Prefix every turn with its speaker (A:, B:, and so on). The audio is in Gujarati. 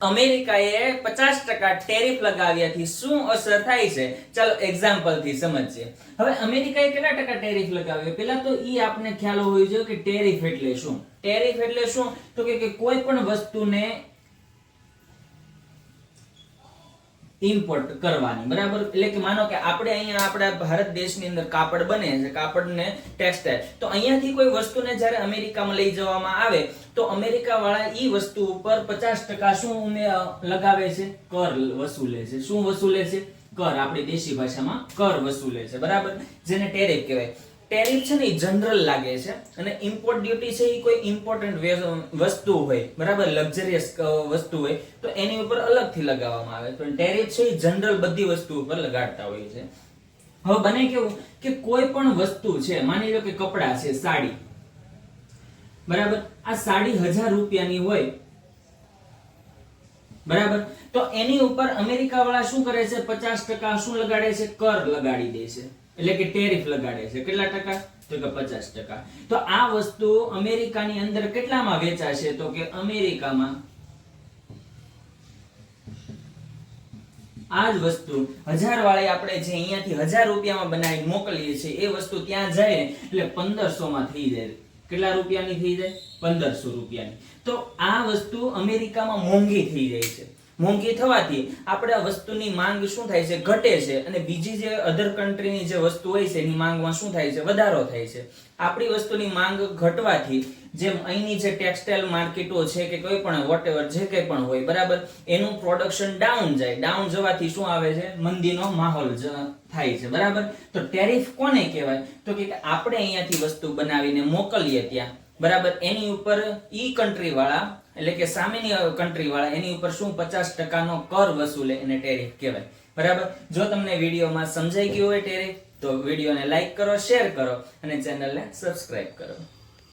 A: અમેરિકાએ 50% ટેરિફ લગાવ્યાથી શું અસર થાય છે? ચાલો એક્ઝામ્પલ થી સમજીએ. હવે અમેરિકાએ કેટલા ટકા ટેરિફ લગાવ્યો? પહેલા તો ઈ આપને ખ્યાલ હોવો જોઈએ કે ટેરિફ એટલે શું. ટેરિફ એટલે શું? તો કે કોઈ પણ વસ્તુને ઇમ્પોર્ટ કરવાની, બરાબર? એટલે કે માનો કે આપણે અહીંયા આપણા ભારત દેશની અંદર કાપડ બને છે, કાપડને ટેક્સટાઇલ, તો અહીંયાથી કોઈ વસ્તુને જ્યારે અમેરિકામાં લઈ જવામાં આવે તો અમેરિકા વાળા ઈ વસ્તુ ઉપર 50% શું લગાવે છે? કર વસૂલે છે. શું વસૂલે છે? કર. આપણી દેશી ભાષામાં કર વસૂલે છે, બરાબર? જેને ટેરિફ કહેવાય. ટેરિફ છે ને એ જનરલ લાગે છે અને ઇમ્પોર્ટ ડ્યુટી છે એ કોઈ ઇમ્પોર્ટન્ટ વસ્તુ હોય, બરાબર, લક્ઝરિયસ વસ્તુ હોય તો એની ઉપર અલગથી લગાવવામાં આવે. પણ ટેરિફ છે એ જનરલ બધી વસ્તુ ઉપર લગાડતા હોય છે. હવે બને કેવું કે કોઈ પણ વસ્તુ છે, માની લો કે કપડા છે, સાડી, બરાબર, આ સાડી 1000 રૂપિયાની હોય, બરાબર, તો એની ઉપર અમેરિકા વાળા શું કરે છે? 50% શું લગાડે છે? કર લગાડી દે છે, એટલે કે ટેરિફ લગાડે છે. કેટલા ટકા? તો કે 50%. તો આ વસ્તુ અમેરિકાની અંદર કેટલામાં વેચાશે? તો કે અમેરિકામાં આ જ વસ્તુ 1000 વાળી આપણે જે અહીંયાથી 1000 રૂપિયામાં બનાવી મોકલીએ છીએ એ વસ્તુ ત્યાં જાય એટલે 1500 માં થઈ જાય. કેટલા રૂપિયાની થઈ જાય? 1500 રૂપિયાની. તો આ વસ્તુ અમેરિકામાં મોંઘી થઈ જાય છે. મોંઘી થવાથી આપણે આ વસ્તુની માંગ શું થાય છે? ઘટે છે. અને બીજી જે અધર કન્ટ્રીની જે વસ્તુ હોય છે એની માંગમાં શું થાય છે? વધારો થાય છે. આપણી વસ્તુની માંગ ઘટવાથી જેમ અહીંની જે ટેક્સટાઇલ માર્કેટો છે કે કોઈ પણ વોટેવર જે કંઈ પણ હોય, બરાબર, એનું પ્રોડક્શન ડાઉન જાય. ડાઉન જવાથી શું આવે છે? મંદીનો માહોલ થાય છે, બરાબર. તો ટેરિફ કોને કહેવાય? તો કે આપણે અહીંયાથી વસ્તુ બનાવીને મોકલીએ ત્યાં, બરાબર, એની ઉપર ઈ કન્ટ્રી વાળા એટલે કે સામેની કન્ટ્રી વાળા એની ઉપર શું 50% નો કર વસૂલે એને ટેરિફ કહેવાય, બરાબર. જો તમને વિડીયોમાં સમજાઈ ગયું હોય ટેરિફ તો વિડીયોને લાઈક કરો, શેર કરો અને ચેનલને સબસ્ક્રાઇબ કરો.